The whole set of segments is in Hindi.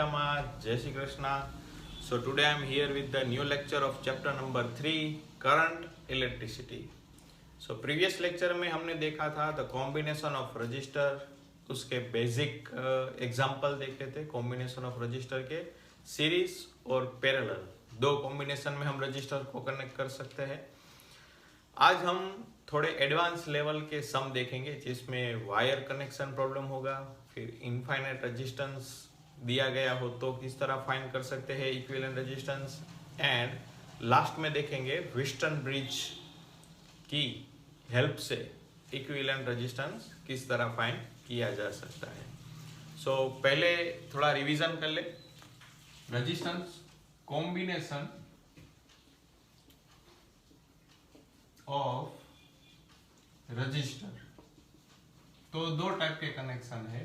મજામાં જય Shri Krishna. So today I am here with the new lecture of chapter number 3 current electricity. So previous lecture में हमने देखा था the combination of resistor, उसके basic example देखे थे combination of resistor के series और parallel. दो combination में हम resistor को connect कर सकते हैं. आज हम थोड़े एडवांस लेवल के सम देखेंगे जिसमें वायर कनेक्शन प्रॉब्लम होगा, फिर इनफाइनाइट रेजिस्टेंस दिया गया हो तो किस तरह फाइंड कर सकते हैं इक्विवेलेंट रेजिस्टेंस, एंड लास्ट में देखेंगे व्हिटस्टन ब्रिज की हेल्प से इक्विवेलेंट रेजिस्टेंस किस तरह फाइंड किया जा सकता है. सो पहले थोड़ा रिवीजन कर ले. रेजिस्टेंस कॉम्बिनेशन ऑफ रजिस्टर, तो दो टाइप के कनेक्शन है.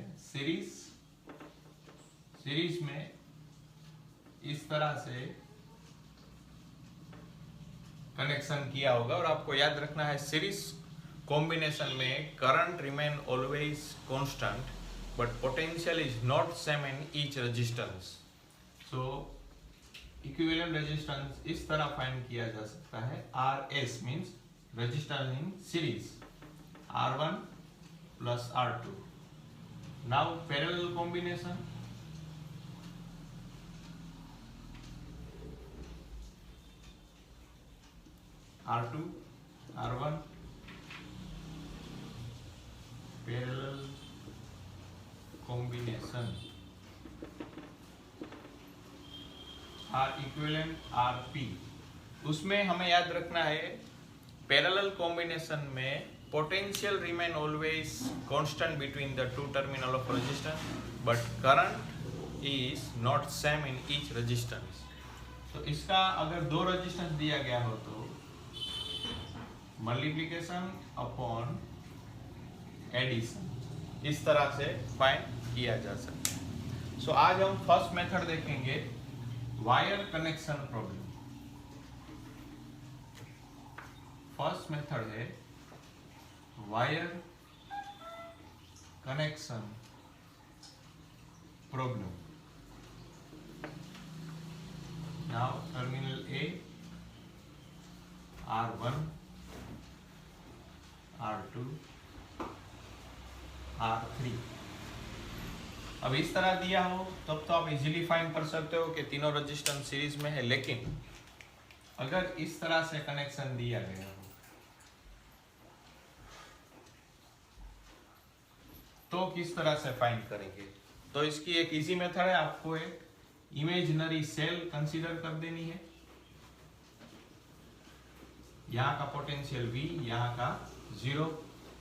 सीरीज में इस तरह से कनेक्शन किया होगा और आपको याद रखना है सीरीज कॉम्बिनेशन में current remain always constant but potential is not same in each resistance. So equivalent resistance इस तरह फाइंड किया जा सकता है. RS means resistance in series, R1 plus R2. Now parallel combination. R2, R1, parallel combination. R equivalent RP. उसमें हमें याद रखना है पैरेलल कॉम्बिनेशन में potential remain always constant between the two terminal of resistance but current is not same in each resistance. तो इसका अगर दो रेजिस्टेंस दिया गया हो तो मल्टीप्लिकेशन अपॉन एडिशन इस तरह से फाइंड किया जा सकता है. सो आज हम फर्स्ट मेथड देखेंगे wire connection problem. First method है wire connection problem. Now terminal A, R1, R2, R3. अब इस तरह दिया हो तब तो आप इजीली फाइंड कर सकते हो कि तीनों रेजिस्टेंस सीरीज में है, लेकिन अगर इस तरह से कनेक्शन दिया गया हो तो किस तरह से फाइंड करेंगे. तो इसकी एक इजी मेथड है, आपको एक इमेजिनरी सेल कंसीडर कर देनी है. यहाँ का पोटेंशियल V, यहाँ का 0,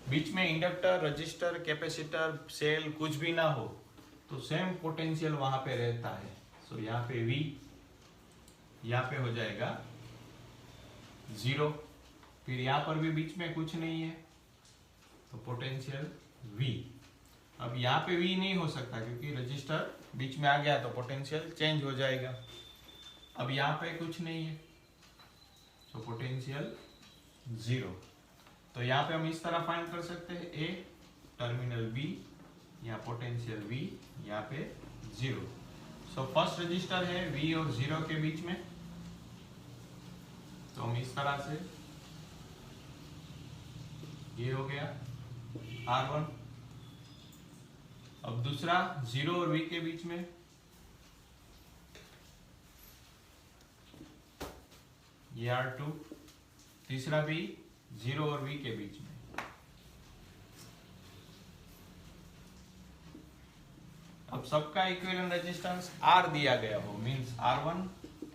बीच में इंडक्टर, रजिस्टर, कैपेसिटर, सेल कुछ भी ना हो तो सेम पोटेंशियल वहां पे रहता है. सो यहाँ पे V, यहाँ पे हो जाएगा 0, फिर यहाँ पर भी बीच में कुछ नहीं है तो पोटेंशियल V. अब यहाँ पे V नहीं हो सकता क्योंकि रजिस्टर बीच में आ गया तो पोटेंशियल चेंज हो जाएगा. अब यहाँ पे कुछ नहीं है तो पोटेंशियल 0. तो यहाँ पे हम इस तरह फाइंड कर सकते हैं A टर्मिनल B, यहाँ पोटेंशियल V, यहाँ पे 0. सो फर्स्ट रजिस्टर है V और 0 के बीच में, तो हम इस तरह से, ये हो गया R1. अब दूसरा 0 और V के बीच में, ये R2. तीसरा भी 0 और V के बीच में. अब सबका इक्विवेलेंट रेजिस्टेंस R दिया गया हो means R1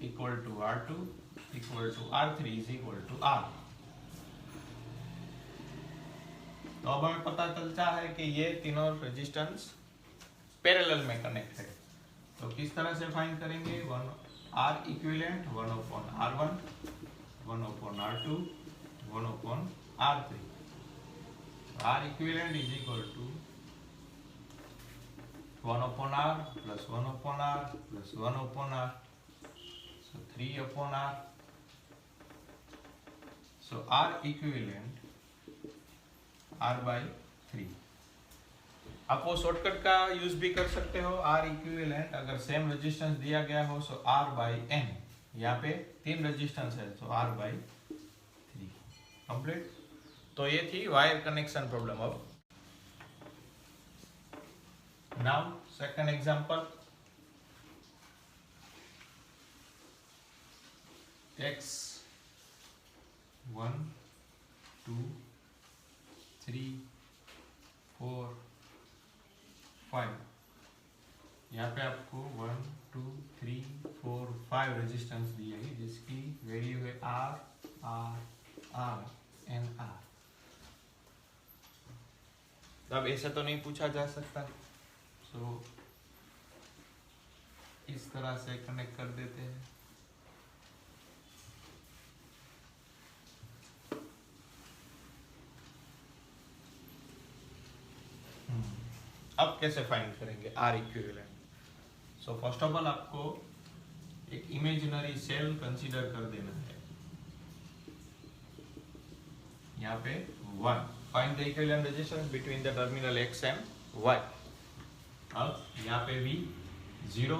equal to R2 equal to R3 is equal to R. तो अब हमें पता चलता है कि ये तीनों रेजिस्टेंस पैरेलल में कनेक्ट है. तो किस तरह से फाइंड करेंगे. R equivalent 1 upon R1, 1 upon R2, 1 upon R3. R equivalent is equal to 1 upon R plus 1 upon R plus 1 upon R. So 3 upon R. So R equivalent R by 3. आप वो शॉर्टकट का यूज भी कर सकते हो, आर इक्विवेलेंट अगर सेम रेजिस्टेंस दिया गया हो सो आर बाई एन, यहाँ पे 3 रेजिस्टेंस है तो आर बाई 3 कंप्लीट। तो ये थी वायर कनेक्शन प्रॉब्लम। अब नाउ सेकंड एग्जांपल, x 1 2 3 4 5, यहाँ पे आपको 1 2 3 4 5 रेजिस्टेंस दी है जिसकी वैल्यू है R R R and R. अब ऐसे तो नहीं पूछा जा सकता, सो इस तरह से कनेक्ट कर देते हैं। अब कैसे फाइंड करेंगे R equivalent? So first of all आपको एक इमेजिनरी सेल कंसीडर कर देना है, यहाँ पे 1, find the equivalent resistance between the terminal x and y। अब यहाँ पे v 0,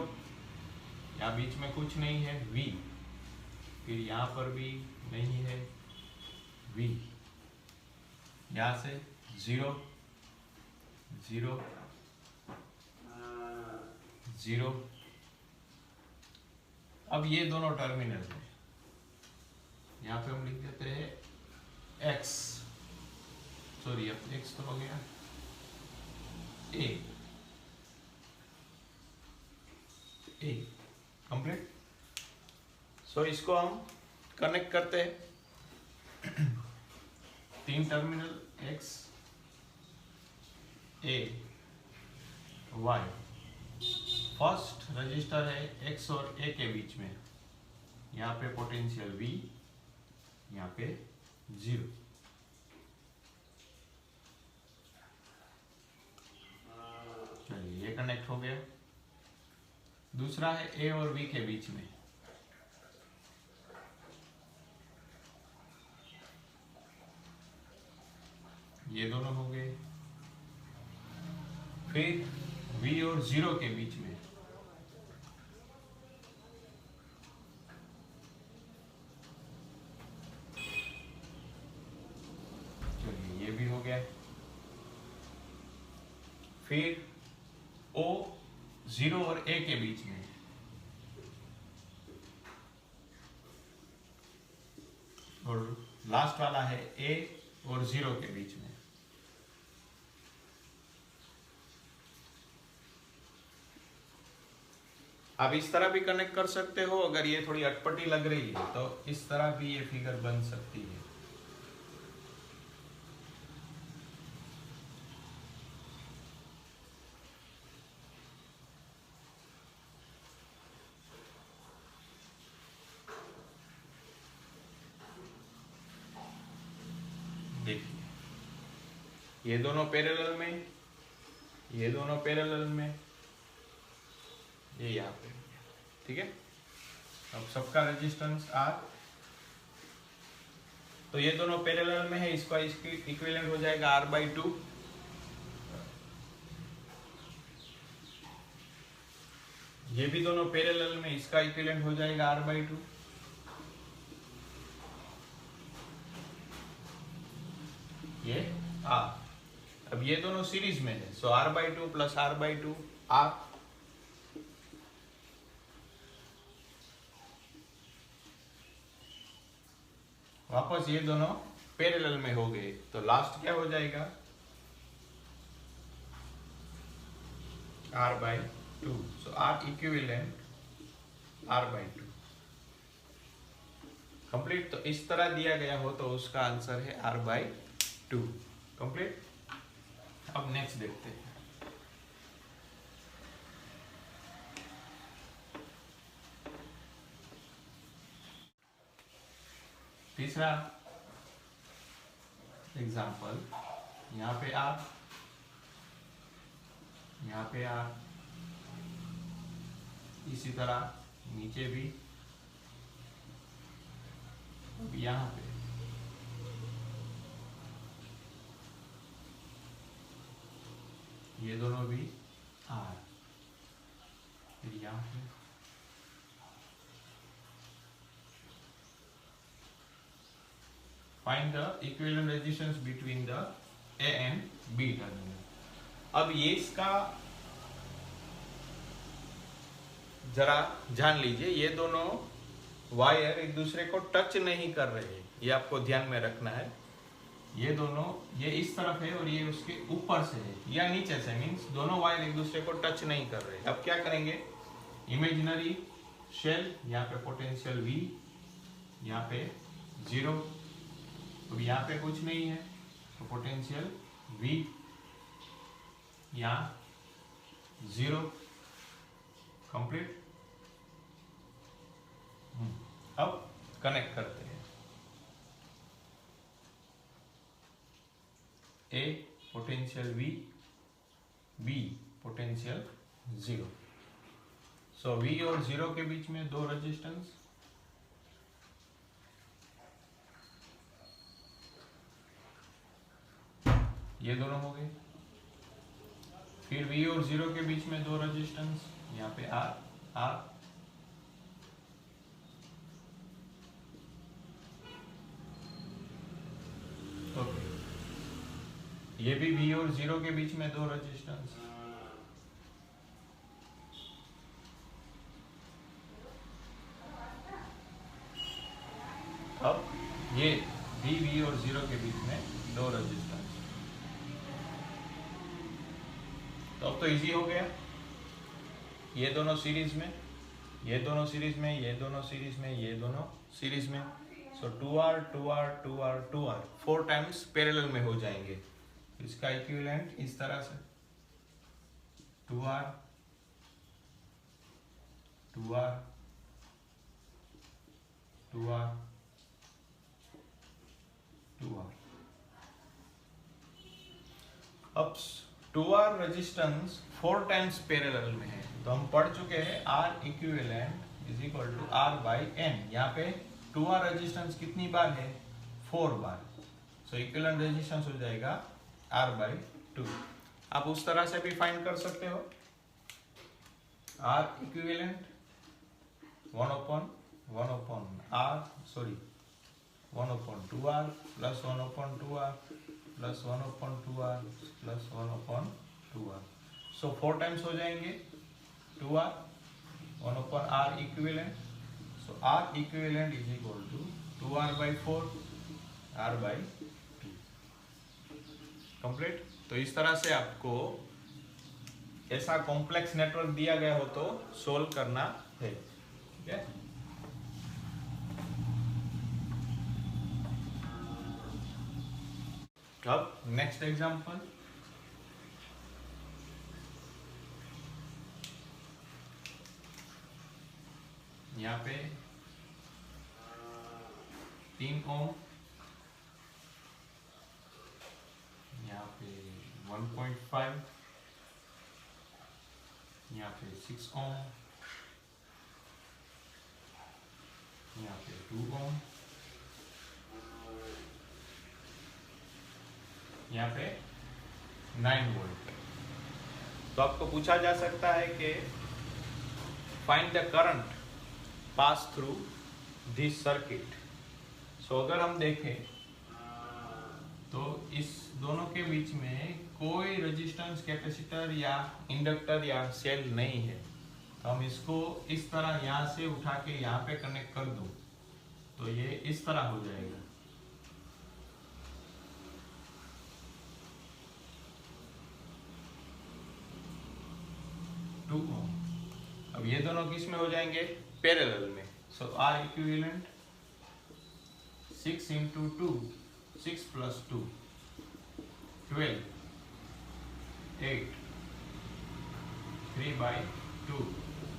यहाँ बीच में कुछ नहीं है v, फिर यहाँ पर भी नहीं है v, यहाँ से 0 0 0। अब ये दोनों टर्मिनल है, यहाँ पे हम लिख देते हैं x, सॉरी अब x तो हो गया a कंप्लीट। सो इसको हम कनेक्ट करते हैं, 3 terminal x a y, first resistor है x और a के बीच में, यहाँ पे पोटेंशियल v, यहाँ पे 0। चलिए ये कनेक्ट हो गया। दूसरा है a और v के बीच में, ये दोनों हो गए। फिर v और 0 के बीच में, चलिए ये भी हो गया। फिर o 0 और a के बीच में, और लास्ट वाला है a और 0 के बीच में। आप इस तरह भी कनेक्ट कर सकते हो, अगर ये थोड़ी अटपटी लग रही है तो इस तरह भी ये फिगर बन सकती है। देखिए ये दोनों पैरेलल में, ये दोनों पैरेलल में, ये यहाँ पे, ठीक है। अब सबका रेजिस्टेंस R, तो ये दोनों पैरेलल में है, इसका इसकी इक्विवेलेंट हो जाएगा R/2। ये भी दोनों पैरेलल में, इसका इक्विवेलेंट हो जाएगा R/2। ये R, अब ये दोनों सीरीज में है, सो R/2 प्लस R/2 R। वापस ये दोनों पैरेलल में हो गए, तो लास्ट क्या हो जाएगा R/2, सो R इक्विवेलेंट R/2 कंप्लीट। तो इस तरह दिया गया हो तो उसका आंसर है R/2 कंप्लीट। अब नेक्स्ट देखते हैं। तीसरा एग्जाम्पल, यहाँ पे R, यहाँ पे R, इसी तरह नीचे भी, अब यहाँ पे ये दोनों भी आर, फिर यहाँ पे find the equivalent resistance between the A and B terminal. अब ये इसका जरा जान लीजिए, ये दोनों वायर एक दूसरे को टच नहीं कर रहे, ये आपको ध्यान में रखना है। ये दोनों, ये इस तरफ है और ये उसके ऊपर से है या नीचे से, मीन्स दोनों वायर एक दूसरे को टच नहीं कर रहे। अब क्या करेंगे, इमेजिनरी शेल, यहाँ पे पोटेंशियल V, यहाँ पे 0, तो यहाँ पे कुछ नहीं है तो पोटेंशियल V यहाँ 0, कंप्लीट। अब कनेक्ट करते हैं, A potential V, B potential 0। So V और 0 के बीच में दो रेजिस्टेंस, ये दोनों हो गए। फिर V और 0 के बीच में दो रेजिस्टेंस, यहाँ पे R, ओके। ये भी V और 0 के बीच में दो रेजिस्टेंस, अब ये V और 0 के बीच में दो रेजिस्टेंस, तो अब तो इजी हो गया। ये दोनों सीरीज में, ये दोनों सीरीज में, ये दोनों सीरीज में, ये दोनों सीरीज में, सो 2R 2R 2R 2R 4 times parallel में हो जाएंगे। इसका इक्विवेलेंट इस तरह से 2R 2R 2R 2R। अब 2R रेजिस्टेंस 4 टाइम्स पैरेलल में है, तो हम पढ़ चुके हैं R equivalent is equal to R by N। यहाँ पे 2R रेजिस्टेंस कितनी बार है, 4 बार, सो इक्विवेलेंट रेजिस्टेंस हो जाएगा R बाई 2। आप उस तरह से भी फाइंड कर सकते हो, R equivalent 1/2R plus 1/2R plus 1/2R plus 1/2R, so 4 times हो जाएंगे 2R 1/R equivalent, so R equivalent is equal to 2R by 4 R by 2, complete. तो इस तरह से आपको ऐसा कॉम्प्लेक्स नेटवर्क दिया गया हो तो सोल्व करना है, ठीक है। अब नेक्स्ट एग्जांपल, यहाँ पे 3 ओम, यहाँ पे 1.5, यहाँ पे 6 ओम, यहाँ पे 2 ओम, यहाँ पे 9 वोल्ट। तो आपको पूछा जा सकता है कि find the current pass through this circuit. So अगर हम देखें तो इस दोनों के बीच में कोई रेजिस्टेंस, कैपेसिटर या इंडक्टर या सेल नहीं है, तो हम इसको इस तरह यहाँ से उठा के यहाँ पे कनेक्ट कर दूं तो ये इस तरह हो जाएगा। अब ये दोनों किस में हो जाएंगे, पैरेलल में, सो R equivalent 6 into 2, 6 plus 2, 12, 8, 3 by 2,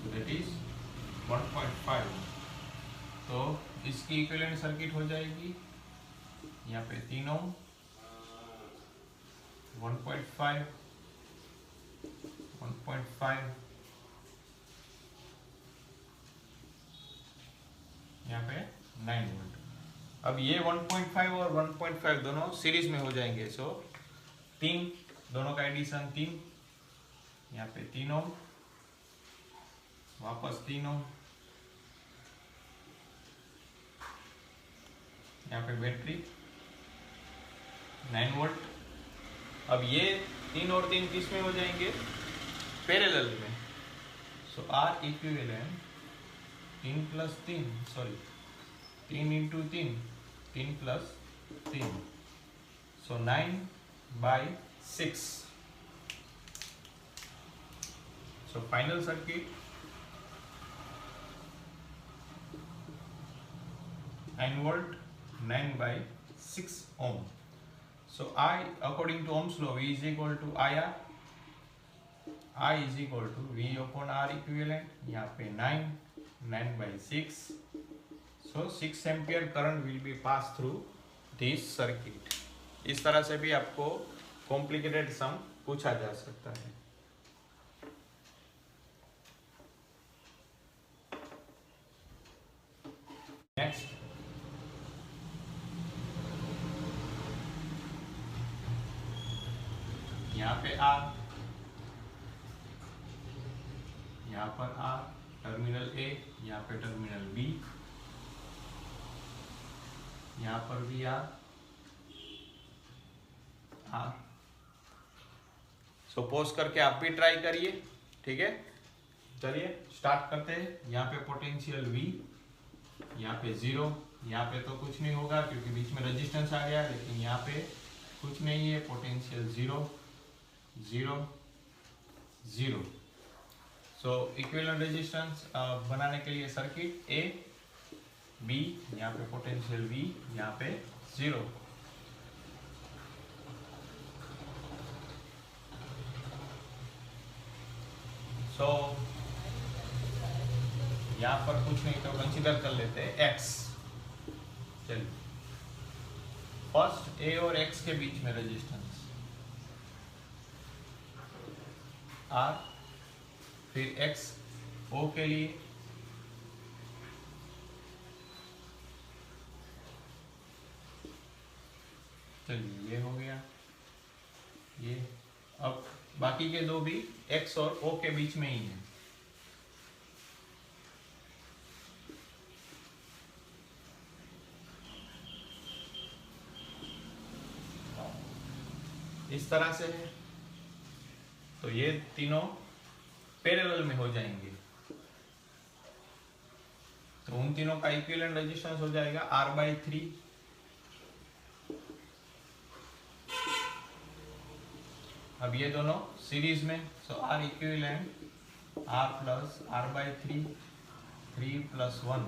that is 1.5। तो इसकी इक्विवेलेंट सर्किट हो जाएगी, यहाँ पे 3 ओम, 1.5, 1.5, यहाँ पे 9 वोल्ट। अब ये 1.5 और 1.5 दोनों सीरीज में हो जाएंगे, सो 3 दोनों का एडिशन 3, यहाँ पे 3 ओम, वापस 3 ओम, यहाँ पे बैटरी 9 वोल्ट। अब ये 3 और 3 किस में हो जाएंगे? पैरेलल में। So R equivalent 3 plus 3, sorry 3 into 3, 3 plus 3, so 9/6। So final circuit 9 volt, 9/6 ohm. So I, according to Ohm's law, V is equal to IR. I is equal to V upon R equivalent. यहाँ पे 9/6. So 6 ampere current will be passed through this circuit. इस तरह से भी आपको complicated sum पूछा जा सकता है। Next, यहाँ पे R, यहाँ पर R, टर्मिनल A, यहाँ पे टर्मिनल B, यहाँ पर भी R। सपोज करके आप भी ट्राई करिए, ठीक है। चलिए स्टार्ट करते हैं। यहाँ पे पोटेंशियल V, यहाँ पे 0, यहाँ पे तो कुछ नहीं होगा क्योंकि बीच में रेजिस्टेंस आ गया, लेकिन यहाँ पे कुछ नहीं है, पोटेंशियल 0, 0, 0। सो इक्विवेलेंट रेजिस्टेंस बनाने के लिए सर्किट A, B, यहाँ पे पोटेंशियल V, यहाँ पे 0। सो यहाँ पर कुछ नहीं तो कंसीडर कर लेते हैं X। चलिए फर्स्ट A और X के बीच में रेजिस्टेंस R, फिर X O के लिए, चलिए ये हो गया ये। अब बाकी के दो भी X और O के बीच में ही है। इस तरह से है, तो ये तीनों पैरेलल में हो जाएंगे, तो उन तीनों का इक्विवेलेंट रेजिस्टेंस हो जाएगा R/3। अब ये दोनों सीरीज में, सो R equivalent R plus R/3, 3 + 1,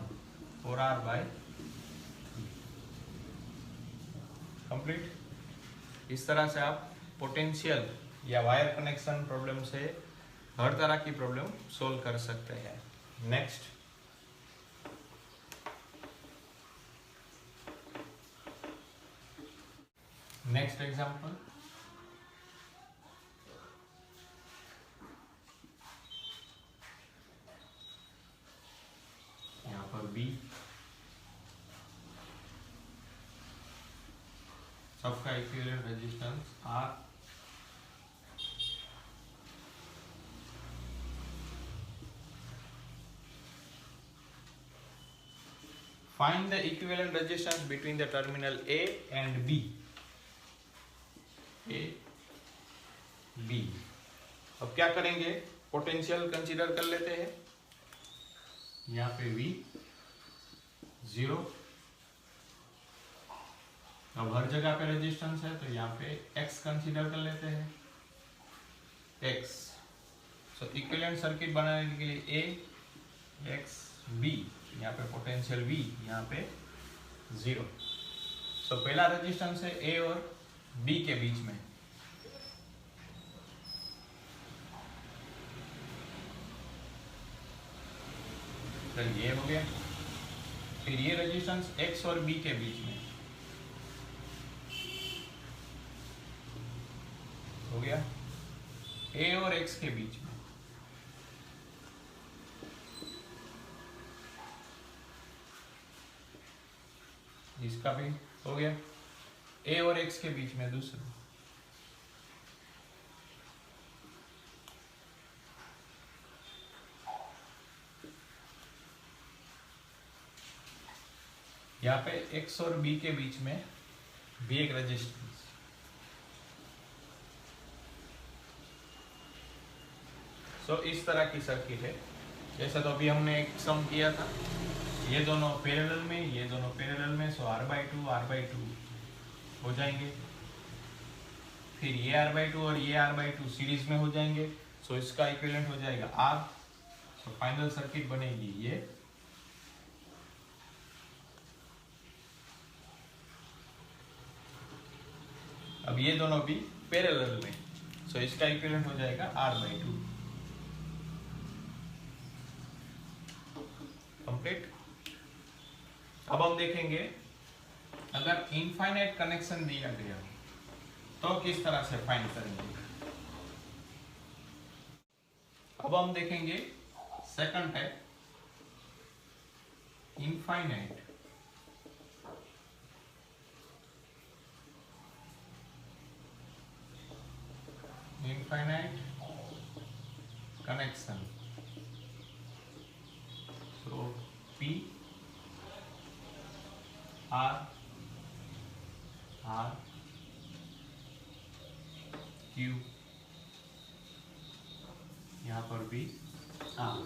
4R/3 complete. इस तरह से आप पोटेंशियल या वायर कनेक्शन प्रॉब्लम से हर तरह की प्रॉब्लम सोल्व कर सकते हैं। नेक्स्ट, नेक्स्ट एग्जांपल, यहाँ पर B, सबका equivalent resistance R, find the equivalent resistance between the terminal A and B. A, B। अब क्या करेंगे, पोटेंशियल कंसीडर कर लेते हैं। यहाँ पे V 0, अब हर जगह पे रेजिस्टेंस है तो यहाँ पे X कंसीडर कर लेते हैं, X। सो इक्विवेलेंट सर्किट बनाने के लिए A, X, B, यहाँ पे पोटेंशियल V, यहाँ पे 0। सो पहला रेजिस्टेंस है A और B के बीच में, चलिए ये हो गया। फिर ये रेजिस्टेंस X और B के बीच में हो गया, A और X के बीच में, इसका भी हो गया, A और X के बीच में दूसरा, यहाँ पे x और b के बीच में भी एक रेजिस्टेंस। सो इस तरह की सर्किट है। जैसा तो अभी हमने एक सम किया था, ये दोनों पैरेलल में, ये दोनों पैरेलल में, सो r/2 हो जाएंगे। फिर ये r/2 और ये r/2 सीरीज में हो जाएंगे, सो इसका इक्विवेलेंट हो जाएगा r। सो फाइनल सर्किट बनेगी ये। अब ये दोनों भी पैरेलल में, सो इसका इक्विवेलेंट हो जाएगा r/2। कंप्लीट। अब हम देखेंगे अगर इनफाइनाइट कनेक्शन दिया गया तो किस तरह से फाइंड करेंगे। अब हम देखेंगे सेकंड टाइप, इनफाइनाइट कनेक्शन। सो P R Q, यहाँ पर भी R,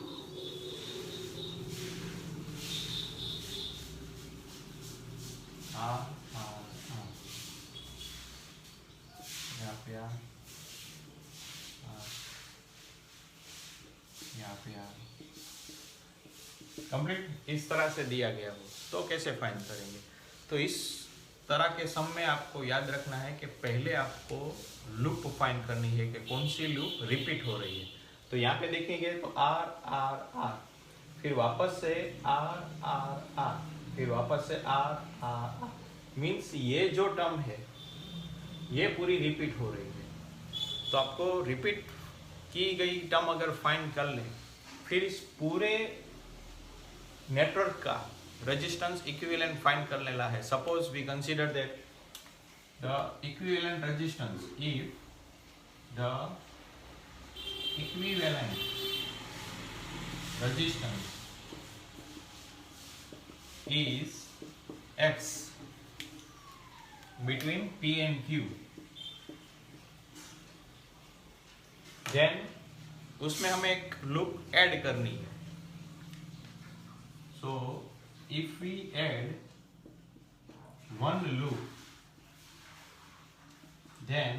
यहाँ पे R, यहाँ पे R। कंप्लीट। इस तरह से दिया गया हो तो कैसे फाइंड करेंगे। तो इस तरह के सम में आपको याद रखना है कि पहले आपको लूप फाइंड करनी है कि कौन सी लूप रिपीट हो रही है। तो यहाँ पे देखेंगे तो R R R, फिर वापस से R R R, फिर वापस से R R R, मीन्स ये जो टर्म है ये पूरी रिपीट हो रही है। तो आपको रिपीट की गई टर्म अगर फाइंड कर लें, फिर इस पूरे नेटवर्क का रेजिस्टेंस इक्विवेलेंट फाइंड कर लेना है। Suppose we consider that the equivalent resistance, if the equivalent resistance is X between P and Q, then उसमें हमें एक लूप ऐड करनी है। So if we add one loop, then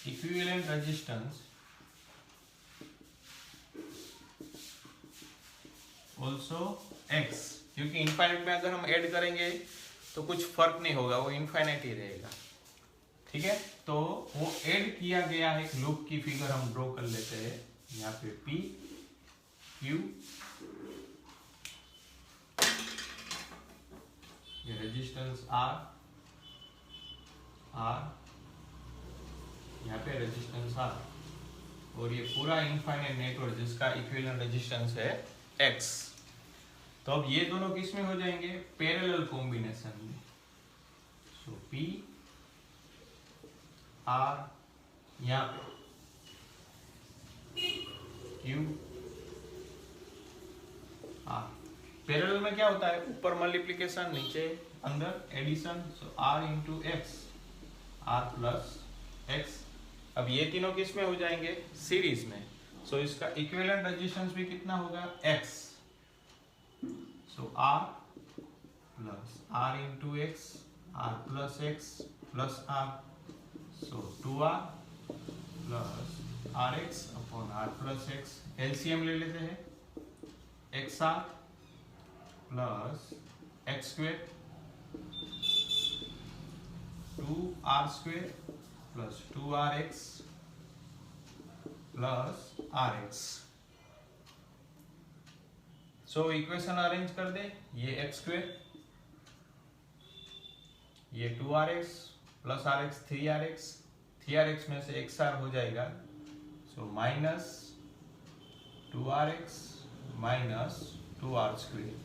equivalent resistance also X, क्योंकि इनफाइनाइट में अगर हम ऐड करेंगे तो कुछ फर्क नहीं होगा, वो इनफाइनाइट ही रहेगा। ठीक है, तो वो ऐड किया गया है एक लूप की फिगर हम ड्रॉ कर लेते हैं। यहाँ पे P Q, ये रेजिस्टेंस R, यहाँ पे रेजिस्टेंस R, और ये पूरा इनफाइनाइट नेटवर्क जिसका इक्विवेलेंट रेजिस्टेंस है X। तो अब ये दोनों किस में हो जाएंगे, पैरेलल कॉम्बिनेशन में। सो P R, यहाँ पे Q R। पैरेलल में क्या होता है, ऊपर मल्टीप्लिकेशन, नीचे अंदर एडिशन। सो R into x, R plus x. अब ये तीनों किस में हो जाएंगे, सीरीज में। सो इसका इक्विवेलेंट रेजिस्टेंस भी कितना होगा, X। सो R plus R into x, R plus x plus R। सो 2R plus RX upon R plus x. LCM ले लेते हैं, XR plus x square, 2R square plus 2RX plus RX। So equation arrange कर दे, ये एक्स स्क्वेयर, ये 2RX plus RX 3RX, 3RX में से XR हो जाएगा। So minus 2RX minus 2R square.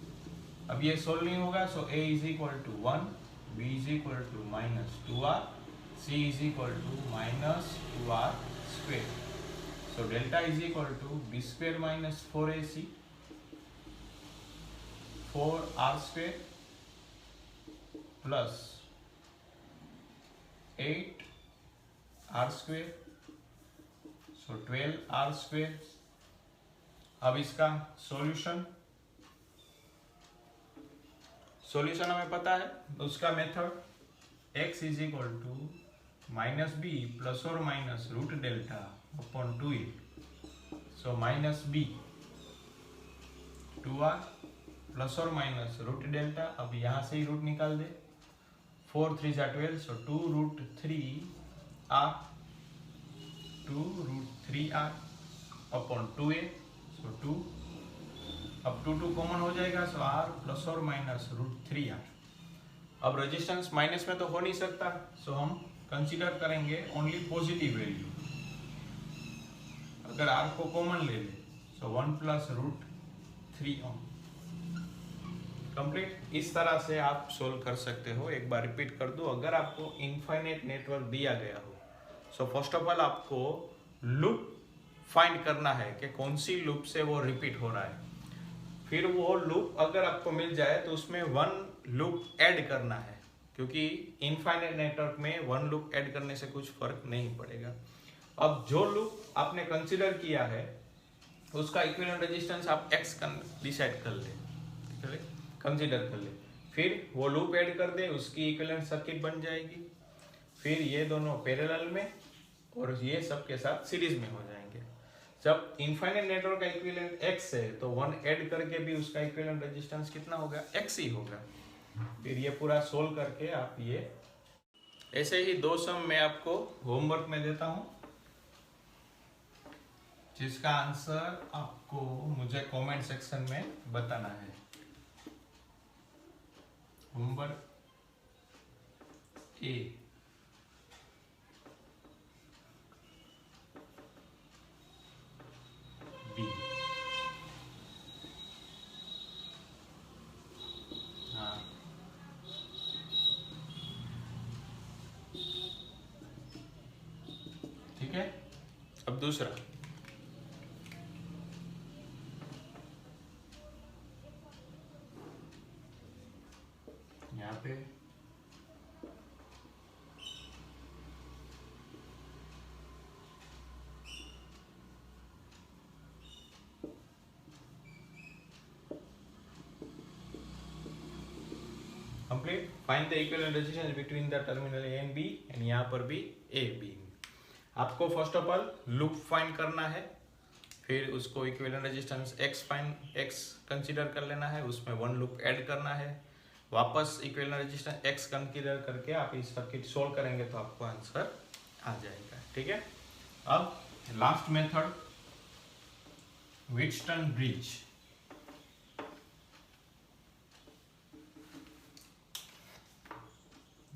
अब ये सोल्व नहीं होगा, so A is equal to 1, B is equal to minus 2R, C is equal to minus 2R square. So delta is equal to B square minus 4AC, 4r² plus 8r², so 12r²। अब इसका सॉल्यूशन हमें पता है, उसका method x is equal to minus B plus और minus root delta upon 2a, so minus B 2r plus और माइनस रूट डेल्टा। अब यहां से ही रूट निकाल दे, 4 3 जा 12, सो 2√3r, 2√3r अपॉन 2a, सो 2, अब 2 कॉमन हो जाएगा, सो r प्लस और माइनस √3r। अब रेजिस्टेंस माइनस में तो हो नहीं सकता, सो हम कंसीडर करेंगे ओनली पॉजिटिव वैल्यू। अगर r को कॉमन ले ले, सो 1 प्लस √3 ओम। कंप्लीट। इस तरह से आप सोल्व कर सकते हो। एक बार रिपीट कर दो, अगर आपको इनफाइनाइट नेटवर्क दिया गया हो, सो फर्स्ट ऑफ ऑल आपको लूप फाइंड करना है कि कौन सी लूप से वो रिपीट हो रहा है। फिर वो लूप अगर आपको मिल जाए तो उसमें 1 लूप ऐड करना है, क्योंकि इनफाइनाइट नेटवर्क में 1 लूप ऐड करने से कुछ फर्क नहीं पड़ेगा। अब जो लूप आपने कंसीडर किया है उसका इक्विवेलेंट रेजिस्टेंस आप x डिसाइड कर ले, कंसीडर कर ले, फिर वो लूप ऐड कर दे, उसकी इक्विवेलेंट सर्किट बन जाएगी। फिर ये दोनों पैरेलल में और ये सब के साथ सीरीज में हो जाएंगे। जब इनफाइनाइट नेटवर्क का इक्विवेलेंट x है तो 1 ऐड करके भी उसका इक्विवेलेंट रेजिस्टेंस कितना होगा, x ही होगा। फिर ये पूरा सोल्व करके आप ये ऐसे ही 2 सम मैं आपको होमवर्क में देता हूं, जिसका आंसर आपको मुझे कमेंट सेक्शन में बताना है। होमवर्क ए, बी, हाँ, ठीक है। अब दूसरा, यहाँ पे complete. Find the equivalent resistance between the terminal A and B, and यहाँ पर भी ए बी। आपको first of all loop find करना है, फिर उसको इक्विवेलेंट रेजिस्टेंस x कंसीडर कर लेना है, उसमें 1 लूप ऐड करना है, वापस इक्विवेलेंट रेजिस्टेंस x कंसीडर करके आप इस सर्किट सोल्व करेंगे तो आपको आंसर आ जाएगा। ठीक है। अब last method, Wheatstone bridge.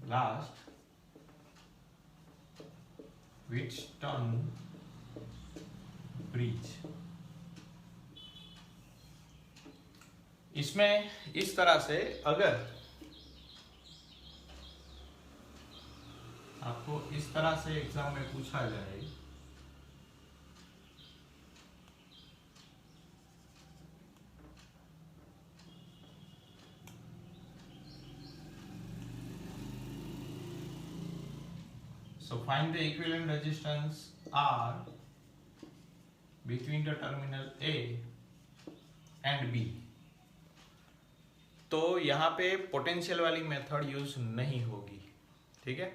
Last Wheatstone bridge. इसमें इस तरह से अगर आपको इस तरह से एग्जाम में पूछा जाए, so find the equivalent resistance R between the terminal A and B, तो यहाँ पे पोटेंशियल वाली मेथड यूज नहीं होगी। ठीक है।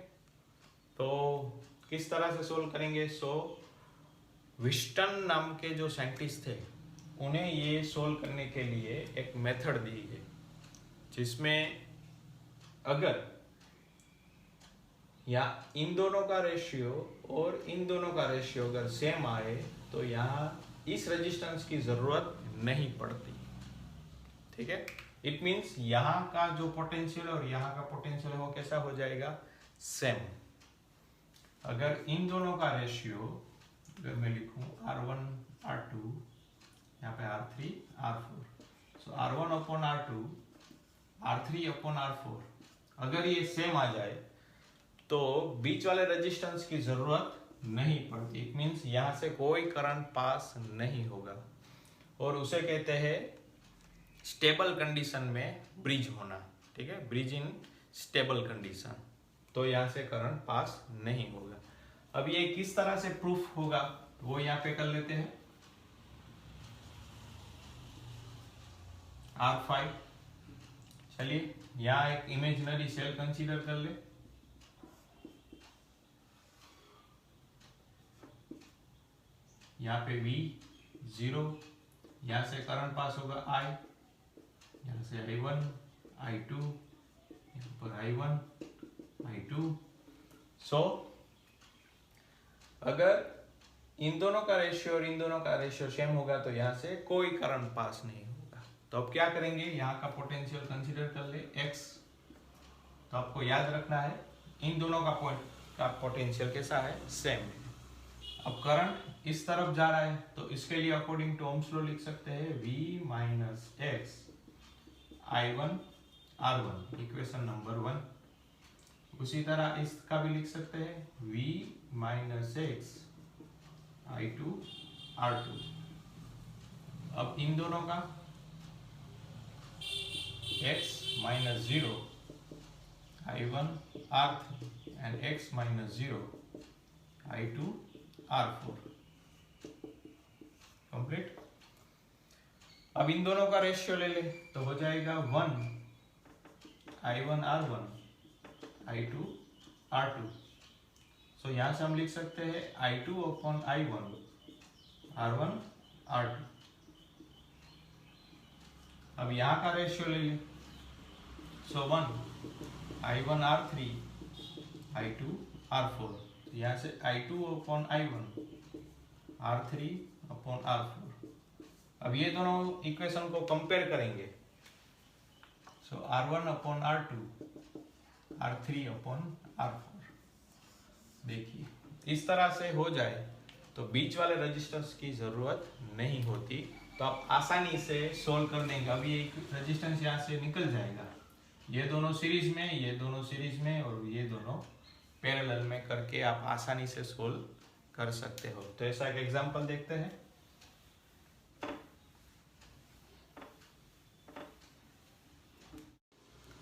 तो किस तरह से सोल्व करेंगे? सो व्हीटस्टोन नाम के जो साइंटिस्ट थे उन्हें ये सोल्व करने के लिए एक मेथड दी है, जिसमें अगर या इन दोनों का रेशियो और इन दोनों का रेशियो अगर सेम आए तो यहाँ इस रेजिस्टेंस की जरूरत नहीं पड़ती। ठीक है। इट मीन्स यहाँ का जो पोटेंशियल और यहाँ का पोटेंशियल वो कैसा हो जाएगा, सेम। अगर इन दोनों का रेशियो अगर मैं लिखूं R1 R2, यहाँ पे R3 R4, सो R1 upon R2 R3 upon R4, अगर ये सेम आ जाए तो बीच वाले रेजिस्टेंस की जरूरत नहीं पड़ती। इट मीन्स यहाँ से कोई करंट पास नहीं होगा, और उसे कहते हैं स्टेबल कंडीशन में ब्रिज होना, ठीक है, ब्रिज इन स्टेबल कंडीशन, तो यहाँ से करंट पास नहीं होगा। अब ये किस तरह से प्रूफ होगा वो यहाँ पे कर लेते हैं। R5, चलिए यहाँ एक इमेजिनरी सेल कंसीडर कर ले। यहाँ पे V0, यहाँ से करंट पास होगा I, यहाँ से I1, I2, यहाँ पर I1, I2। सो अगर इन दोनों का रेशियो और इन दोनों का रेशियो सेम होगा तो यहाँ से कोई करंट पास नहीं होगा। तो अब क्या करेंगे, यहाँ का पोटेंशियल कंसीडर कर ले X। तो आपको याद रखना है इन दोनों का पोटेंशियल कैसा है, सेम है। अब करंट इस तरफ जा रहा है तो इसके लिए अकॉर्डिंग टू ओम्स लॉ लिख सकते हैं V minus X I1 R1, equation number 1। उसी तरह इसका भी लिख सकते हैं V minus X I2 R2। अब इन दोनों का X minus 0 I1 R3 and X minus 0 I2 R4 complete. अब इन दोनों का रेशियो ले ले तो हो जाएगा 1 I1 R1 I2 R2। सो यहां से हम लिख सकते हैं I2 upon I1 R1 R2। अब यहाँ का रेशियो ले ले, सो 1 I1 R3 I2 R4। यहाँ से I2 upon I1 R3 upon R4। अब ये दोनों इक्वेशन को कंपेयर करेंगे, सो R1 upon R2 R3 upon R4। देखिए इस तरह से हो जाए तो बीच वाले रजिस्टर्स की जरूरत नहीं होती, तो आप आसानी से सोल्व कर देंगे। अब ये रजिस्टेंस यहाँ से निकल जाएगा, ये दोनों सीरीज में, ये दोनों सीरीज में और ये दोनों पैरेलल में करके आप आसानी से सोल्व कर सकते हो। तो ऐसा एक एग्जांपल देखते हैं।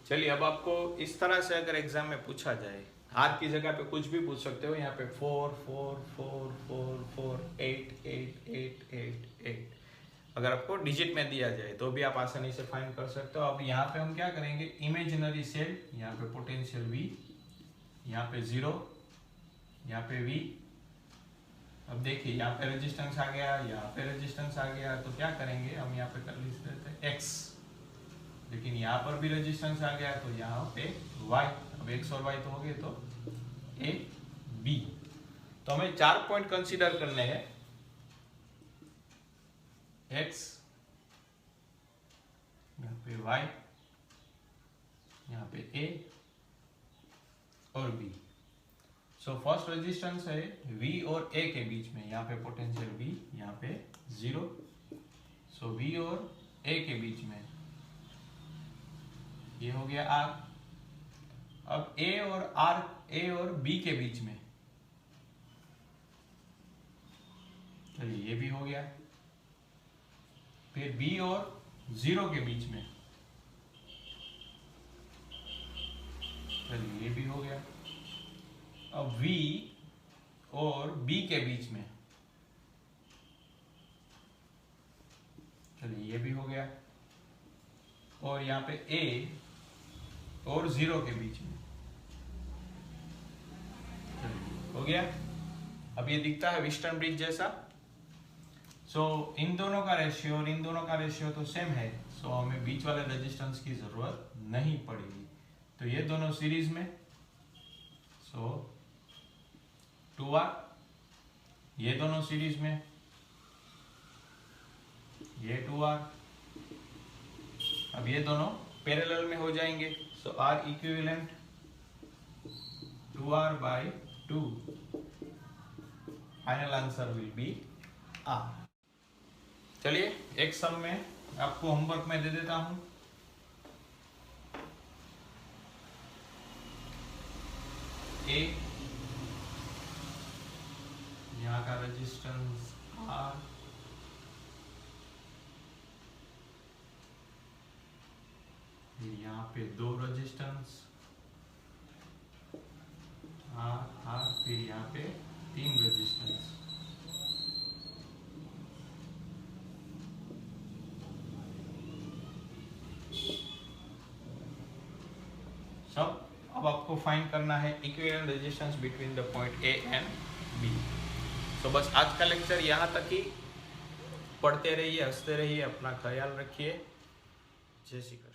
चलिए अब आपको इस तरह से अगर एग्जाम में पूछा जाए, R की जगह पे कुछ भी पूछ सकते हो, यहाँ पे 4 4 4 4 4 8 8 8 8 8 अगर आपको डिजिट में दिया जाए तो भी आप आसानी से फाइंड कर सकते हो। अब यहाँ पे हम क्या करेंगे, इमेजिनरी सेल, यहाँ पे पोटेंशियल V, यहाँ पे 0, यहाँ पे V। अब देखिए यहाँ पे रेजिस्टेंस आ गया, यहाँ पे रेजिस्टेंस आ गया, तो क्या करेंगे हम यहाँ पे कर लेते हैं X, लेकिन यहाँ पर भी रेजिस्टेंस आ गया तो यहाँ पे Y। अब X और Y तो हो गए, तो A B। तो हमें 4 पॉइंट कंसीडर करने हैं, X, यहाँ पे Y, यहाँ पे A और B। सो फर्स्ट रेजिस्टेंस है V और A के बीच में, यहाँ पे पोटेंशियल V, यहाँ पे 0। सो V और A के बीच में ये हो गया R। अब A और B के बीच में, चलिए ये भी हो गया। फिर B और 0 के बीच में, चलिए ये भी हो गया। अब V और B के बीच में, चलिए ये भी हो गया। और यहाँ पे A और 0 के बीच में, चलिए हो गया। अब ये दिखता है वेस्टर्न ब्रिज जैसा। सो इन दोनों का रेशियो और इन दोनों का रेशियो तो सेम है, सो हमें बीच वाले रेजिस्टेंस की जरूरत नहीं पड़ेगी। तो ये दोनों सीरीज में, सो 2R, ये दोनों सीरीज में, ये 2R। अब ये दोनों पैरेलल में हो जाएंगे, सो R equivalent 2R by 2। Final answer will be R। चलिए एक सम में आपको होमवर्क में दे देता हूं। A, यहाँ का रेजिस्टेंस R, फिर यहाँ पे 2 रेजिस्टेंस R, फिर यहाँ पे 3 रेजिस्टेंस। सब अब आपको फाइंड करना है equivalent resistance between the point A and B. तो बस आज का लेक्चर यहाँ तक ही। पढ़ते रहिए, हंसते रहिए, अपना ख्याल रखिए। जय श्री कृष्ण।